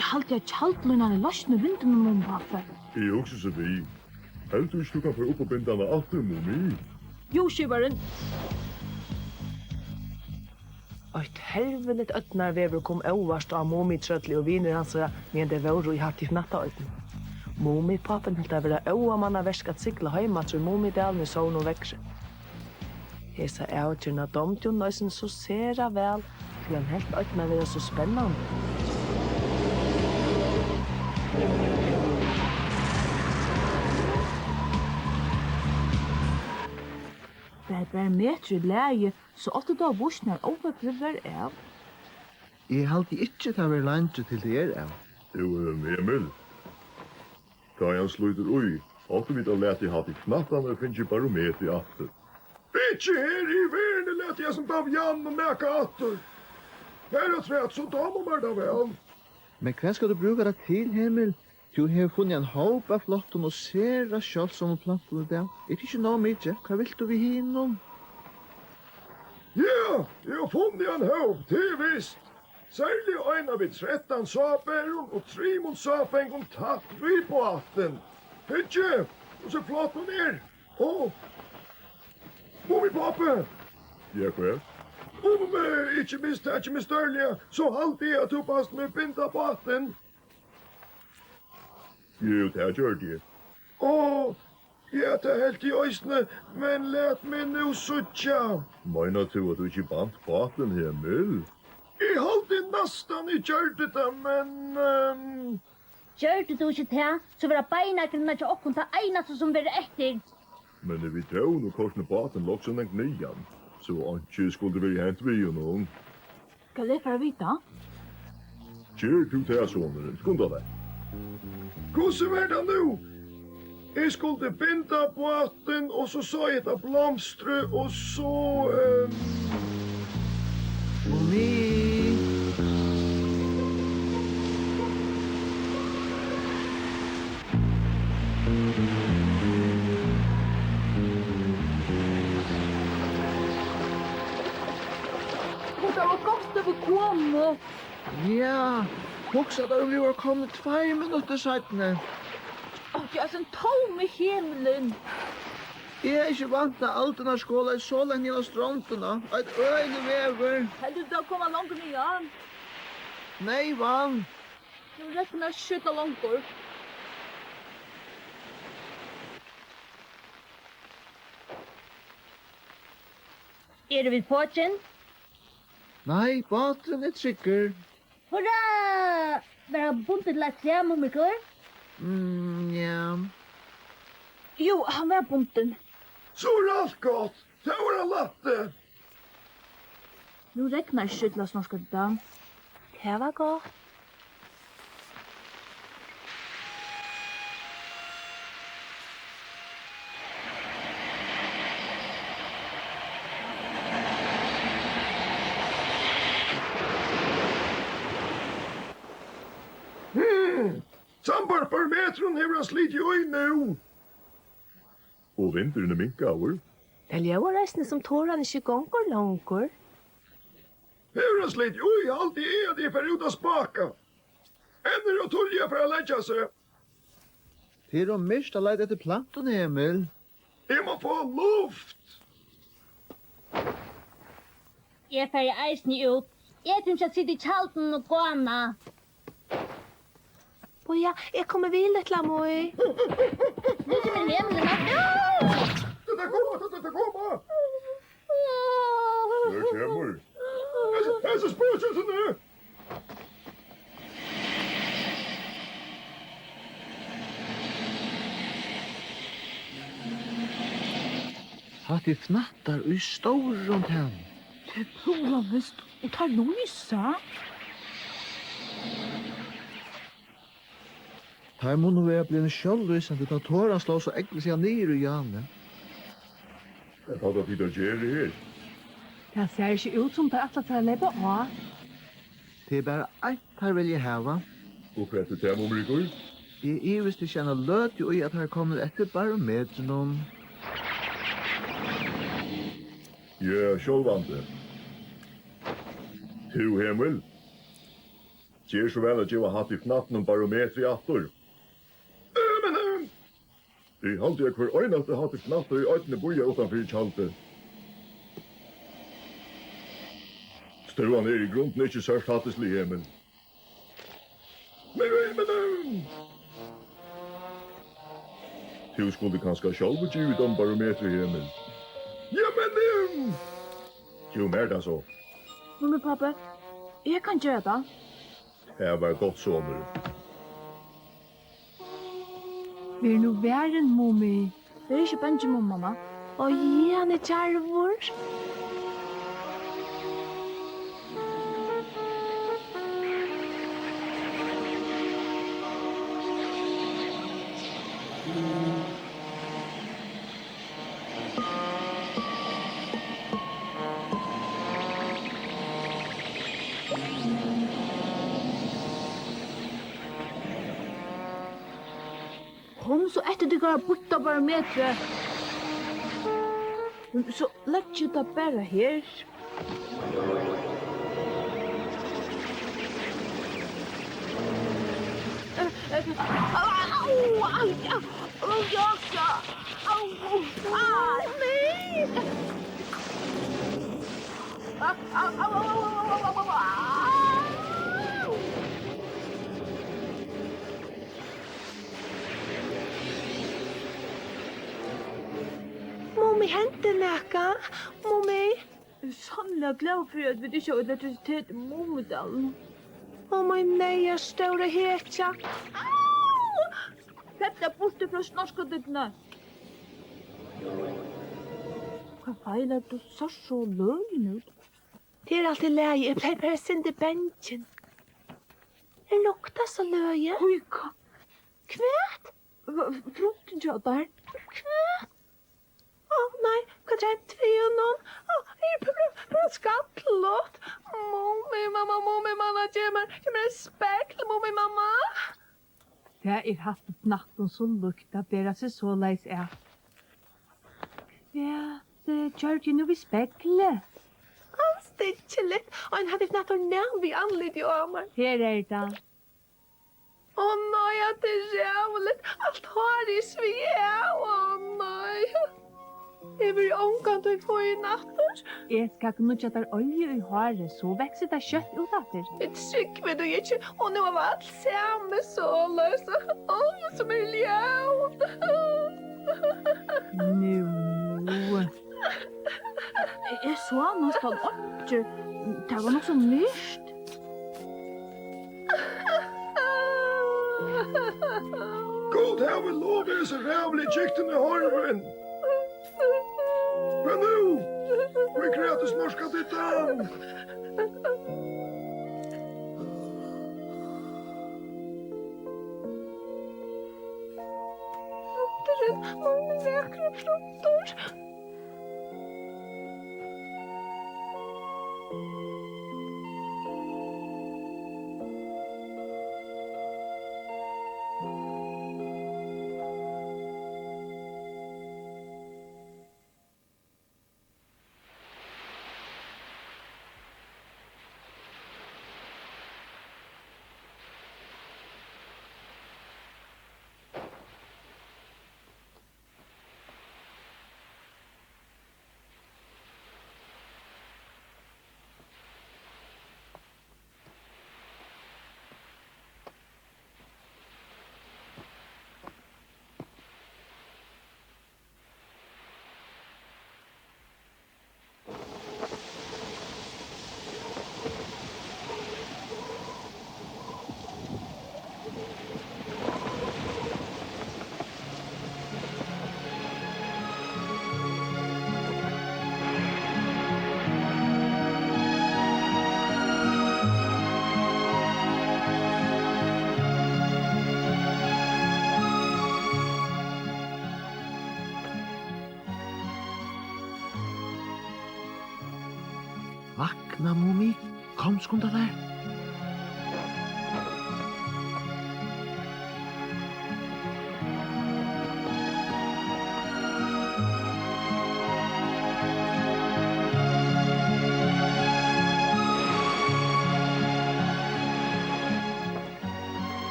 Jeg halte jeg kjaltlønene løst med vinden om pappa. Jeg også så vi. Helt du kan få opp og bindene alltid, Mumi. Jo, skivaren. Ett helveligt öttnar vever kom överst av Mumi tröttlig och viner hans med det var i Hattifnattarunum. Mumi pappen helt över det öva manna värskat cykla hemma till Mumi dalen i sån och växer. Hesa ävtjurna domtjon nøysen så sera väl till han helt öttnar vara så spännande. Det er bare meter i læge, så åtte da bursene er overprøver av. Jeg halte ikke til å være landet til det av. Jo, Emil. Da han slutter ui, åtte vi da lät jeg hatt i knattene, finnes jeg barometer i atter. Ikke her i verden lät jeg som bavian og meka atter. Her er tvett, så da må man da vel. Men hva skal du bruke det til, Emil? Du har funnet en håp av flotten og sera kjølsomme plantene der. Er det ikke noe mye? Hva vil du vi hinnom? Ja, jeg har funnet en håp, til visst. Særlig en av 13 saperon og 3 mot sapengon tatt vi på atten. Hitje, og så flott hun er. Åh, Mumi pappa. Ja, hva? Om ikke mistakje med størlige, så halte jeg at du pass med binda på atten. Jo, det gjør det. Åh, ja, det er helt i øysene, men let meg nu suttja. Mener du at du ikke bant baten her, Emil? Jeg halte nesten i gjørte det, men... Gjørte du ikke det, så var det beinakrene til åkken til eneste som var etter. Men vi drar nå korsene baten låg så lengt nian, så ikke skulle vi hent vi og noen. Skal det for å vite? Kjør du til soneren, skunda det. Hvordan var det nå? Jeg skulle binda båten, og så sa jeg det blomstre, og så... Mumi! Det var godt at vi kom. Ja, hoksa da vi var kommet 2 minutter siden. Jeg er sånn tom i himmelen. Jeg er ikke vant til alt denne skåla i så lenge av stråntene. Et øyne vever. Kan du da komme langt med igjen? Nei, vann. Du rekker skjøtta langt. Er du vid påtjen? Nei, baten er trykker. Hurra! Var det bundet til at se, mumikur? Ja. Jo, han var bunten. Så er alt godt. Det var en latte. Nu regnar skjøtla snorska dam. Det var godt. Sambar per metron hever han slit i øyne. Og vinteren er minkauer. Det lever resten som tåran ikke gonger langer. Hever han slit i øyne, alltid er det for ut av spaka. Ender og tullja for å legge seg. Det er mist å leide etter planten, Emil. Jeg må få luft. Jeg er ferdig eisen ut. Jeg tror ikke sitte i kjalten og gående. Boja, jeg kommer villet til Amoi. Nu som en himmelen. Det kommer. Det kommer. Hese spøkelsene. Hattifnattar i stor rundt hen. Det er pura visst. Og tar lysa. Her må nå være blevet sjølvvisende til at tåren slår så ekkert seg ned i jane. Jeg hadde tid å gjøre her. Det ser ikke ut som det er at jeg lever av. Det er bare ett her vil jeg hava. Og hva er det til, Mumrikur? Jeg visste ikke en løt jo i at her kommer etter barometeren. Ja, sjølvande. To Emil. Gjør så vel at jeg var hatt i fnatten barometri attor. Men, vi halte jeg hver øynaste hatt i fnatter i øytene boja utanfor kjaltet. Støvan i grunden ikke sørst hattislig hjemmen. Men, du skulle kanskje sjálv givet om barometri hjemmen. Ja, men, jo mer da så. Mummi, pappa, jeg kan gjøre det. Her var godt sommer. Vi nu væren, Mummi. Det ikke bensje, mamma. Og han kjarvor. Kom så etter det går borta barometret. Så legg jeg det bare her. Mummi, hente nekka. Mummi. Sannelig glad for at vi ikke har elektrisitet i Mummidalen. Mummi, nei, jeg større hetja. Dette er borte fra snorskadettene. Hva feiler du så løgn ut? Det er alltid leie. Jeg pleier bare sinde benchen. Det lukter så løye. Oi, hva? Kvæt? Frukten til der? Kvæt? Nei, hva dreit vi jo noen? Jeg er skattlåt. Mummi, mamma, kommer en spekl, mummi, mamma. Det er Hattifnatten som lukta bera seg så leis er. Ja, det gjør det nå vi spekler. Han stikker litt, og han hadde fnatt nærm vi anlitt i åmer. Her er det. Nei, at det er rævligt. Alt har i svia. Nei. Jeg vil omkant å få i natter. Jeg skal ikke nødja der olje i håret, så vekser det kjøtt ut etter. Et trygg vil du ikke, og nå var alt samme så løse. Som er ljøvd. Nu. Jeg så nesten ikke. Det var noe så myrst. God, her vil lov disse rævlige kjiktene horven. Men nu, vi kreatis norska dittan. Mange lekre flotter. Vakna, Mumi. Kom skunda der.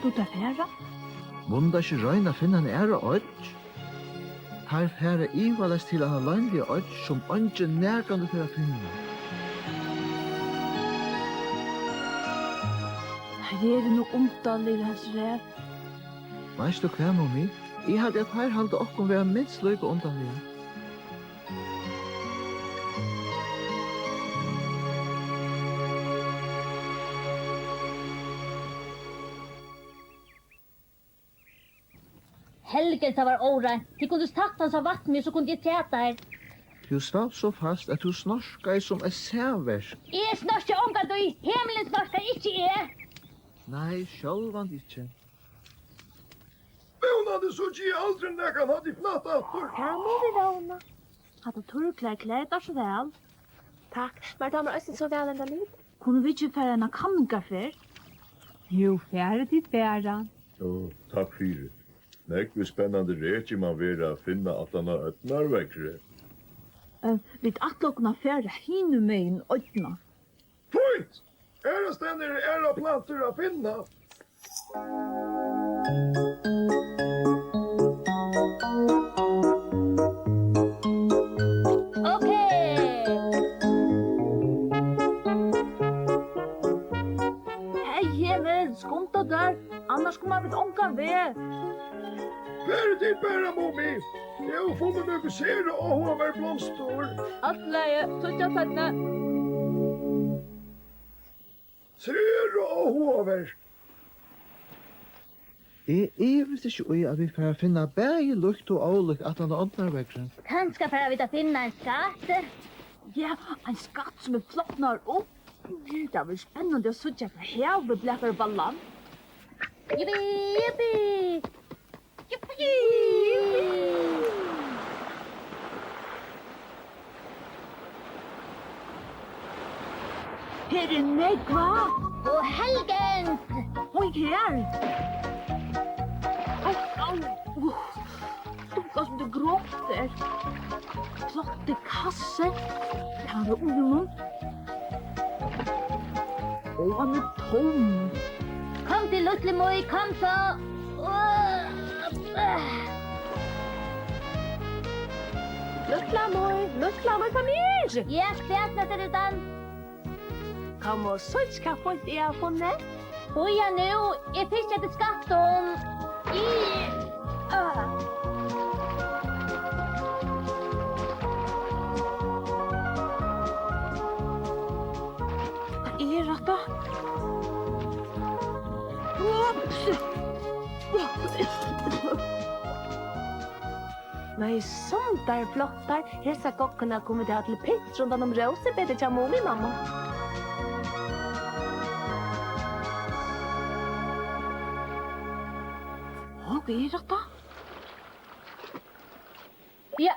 du ta færa? Munda ikke røyna finna en ære ødj. Her færa ivalest til en løgnlig ødj som ønske nærgande for å finne. Her er noe omdallig hans ræv. Veist du hva, Mumi? Jeg hadde at her halde okkom være minst løyke undanlige. Helgens det var året. De kunde tatt hans av vatten så kunde jeg tjata her. Du svav så fast at du snorskar som er særversk. Jeg snorsker omgang du i himmelen snorsker ikke jeg. Nei, sjálvand ikkje. Vånade så ikke jeg aldri nekan Hattifnattarunum. Her må vi råna. Hadde turklær klæder så vel. Takk, men det var også så vel enda litt. Kunne vi ikke fære en kammingafer? Jo, fære dit bæra. Takk fyrir. Nekvi spennande reki man vera finna at han har ötnarvekkre. Vi atlokna fære hinu megin øyna. Point! Æra stenner æra planter å finna. Hei, himmel, skumta der. Annars kommer vi ångan ved. Fære dit bæra, Mumi. Jeg har funnet noe sere og hover blomster. Atleie, tutja tøtne. Sere og hover. Jeg visste ikke ui at vi får finna bægi lukt og avlukt at han er åndnarvekkren. Kanskje for vi ta finna en skatt. Ja, en skatt som flottnar opp. Det var spennende å sutja for her vi blekker ballan. Jippi, jippi. Jippi. Her er negva. Og helgens. Oi, her. Stukka som det gråter. Flotte kasse. Her er ungen. Og han er tom. Kom til Lutle Moi, kom så. Lukla moi, kom her! Ja, kvætna til den. Kom og søtt hva folk jeg har funnet. Boja nu, jeg fisker etter skatten. Hva er dette? Nei, sånt der flottar. Hesa kokkene kommer til pitt rundt om rosebedet til Mumi, mamma. Hva er dette? Ja.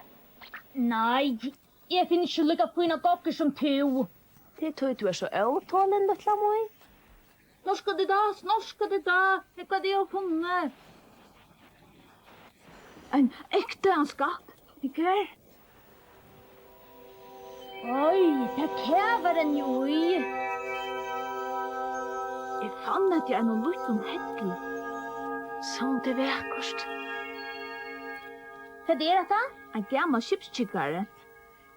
Nei, jeg finner ikke lukka fina kokker som to. Det tror du er så åtålen, lilla moi. Norska det da, hva det har funnet? En ekte en skatt, ikke her? Oi, det kæver en jo i. Jeg fann at jeg er noe lutt om hettel. Som det vekost. Hva er dette? En gammal skipskikkare.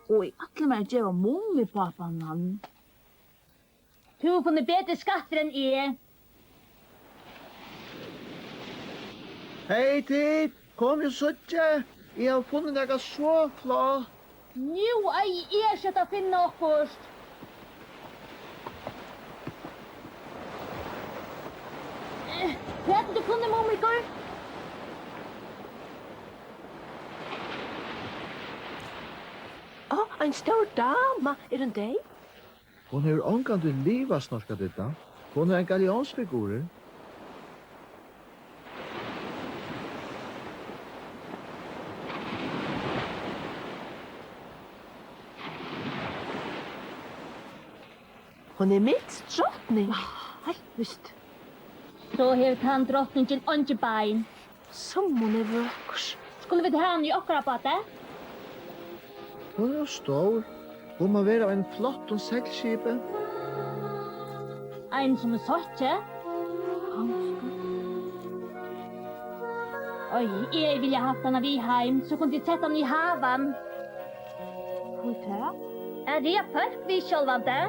Og jeg atle meg djeva Mumi-papan han. Du har funnet bedre skatter enn jeg. Hei tid, kom jo søtje. Jeg har funnet deg så flott. Nu er jeg erkjent å finne oppførst. Hva er det du funnet, Mumikor? En stor dama. Er hun deg? Hon har ångan til liva snorska detta. Hon er en gallionsfigur. Hon er mitt drottning. Helt visst. Så hevet han drottningen ånge bein. Som hon er vøkers. Skulle vi ta henne i okra på det? Hon er stor. Hon må være en flott og seglskipe. En som er sottje. Oj, jag vill ha haft den vid hem så kunde jag sätta den i haven. Hvor det? Är det park vi själva där?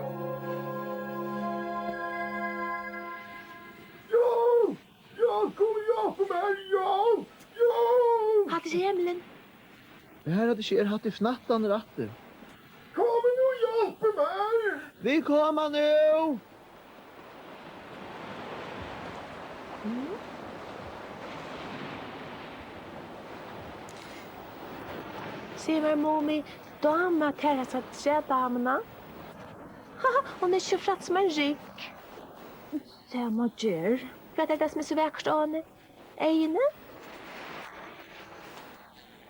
Ja! Ja, kom hjälp mig! Ja! Ja! Hatt i himlen. Det här hade sker Hattifnattarunum ratter. Kom nu hjälp mig! Vi kommer nu! Se mig Mumi, dama terrassa trädamna. Haha, hon är tjufrat som en rik. Samma gör. Vad är det som är så vackert, Anne? Eine?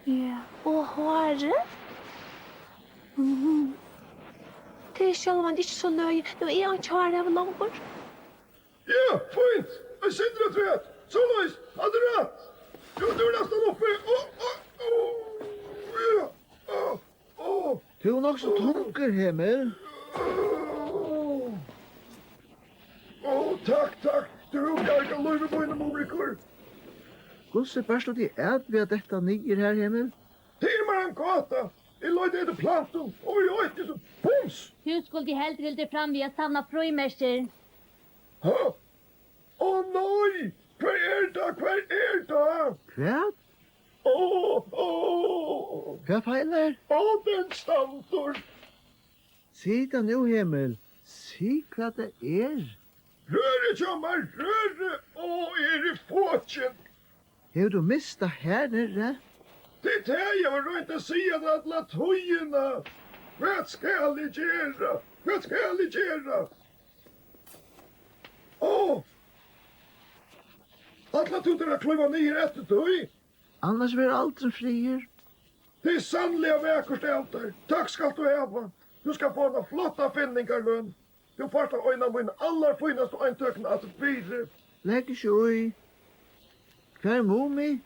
Ja. Och håret? Det är själva inte så nöje. Nu är jag inte håret av långbord. Ja, fint! Jag sitter och tvätt! Så lös! Hade rätt! Du är nästan uppe! Du är nog så tunker, Himmel. Tack! Du kan löjva på en olyckor. Gosse, bara stod i ät vid detta niger här, Himmel. Timmer en gata! Jag löjde efter planten och vi har inte så bums! Hur skulle de helt vilja fram via samma fröjmäster? Ha? Åh nej! Kvar är det? Kvärt? Vad feilar? Den stantor! Sida nu, Himmel. Se vad det är. Röre tjommar, röre! Är det fåtjen? Har du mista här nere? Det här jag var inte säga att la tojerna. Vad ska jag göra? Alla tuttarna kliva ner efter tog. Annars blir allt frier. Det är sannliga väkerstälter. Tack ska du ha. Du ska få några flotta finningar, Lönn. Du får ta en av mina allra finaste eintökna att bidra. Lägg sig. Kvar är Mumi?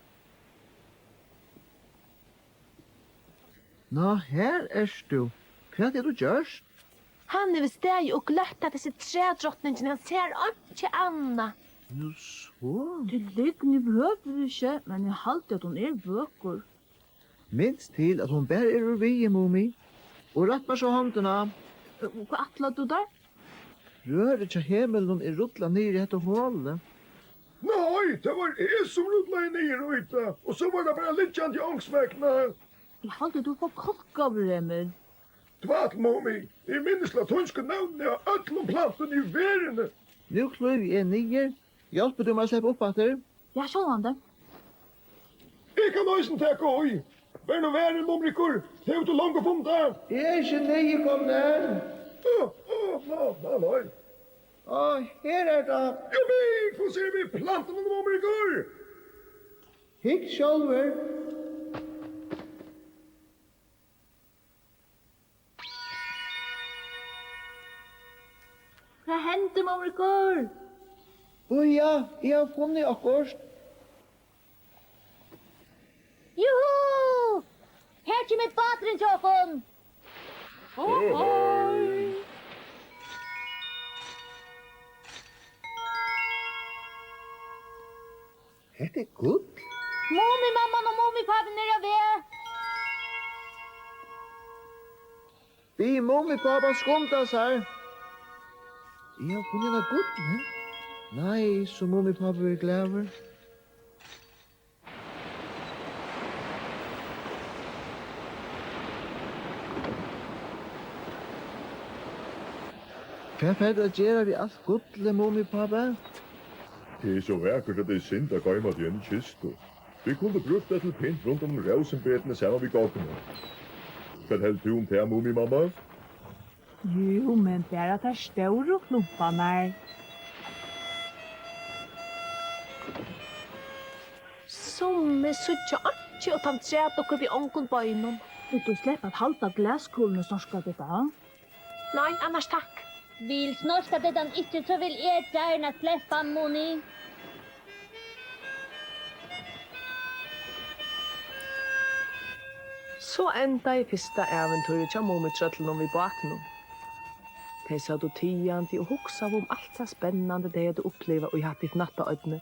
Nå, här är du. Vad är du görst? Han är vid steg och glöttat till sitt trädrottningen. Han ser inte Anna. Nu så. Det ligger ni behöver inte, men jag halter att hon är böcker. Minst till att hon bär ur vi, Mumi. Och rätt så händerna. Vad attlar du där? Röret till himmelen är ruttla ner i detta hålet. Nej, det var jag som rullade ner ute. Och så var det bara lite ångsväckna. Jag halter du får kockavrämmer. Tvart, Mumi. I minnesla tunska navnet av ötlom planten i världen. Nu klöv jag ner. Hjälper du mig att släppa upp att det? Jag känner det. Jag kan nøysen takke høy. Vær nå vær mumrikor. Det er jo langt å få der. Jag är inte nykommen. Nej. Här är det. Vi får se vi planten med mumrikor. Hick själver. Vad hände, mumrikor? Ja, jag har funnit akkurat. Juhu! Här kommer Patrin, Tjåkon! Det är gott. Mumi-mamman och Mumi-pappan är av Vi Mumi pappa skumta sig. Jag har funnit något gott, ne? Nej, så Mumi pappa är glad. Vad är det att göra vi allt gott, Mumi pappa? Det är så vackert att det är synd att gå till en kistu. Vi kunde brukt det till pynt runt om rosenbetene samman vid gatorna. Vad häller du om det, Mumi, mamma? Jo, men bara tar stora klumparna. Som är så tjocka och han träd och vid onkeln på inom. Du släpper att halta glaskulorna snorska detta. Nej, annars tack. Vill snorska det den inte så vill jag gärna släppa Moni. Så enda i första äventyret till Mumitrötlen vid båten. De sa då tian till och huxa om allt så spännande det hade uppleva och Hattifnattarunum.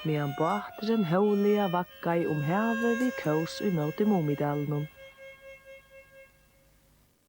medan båteren høvliga vakkai havet vi kås i møte Mumidalen.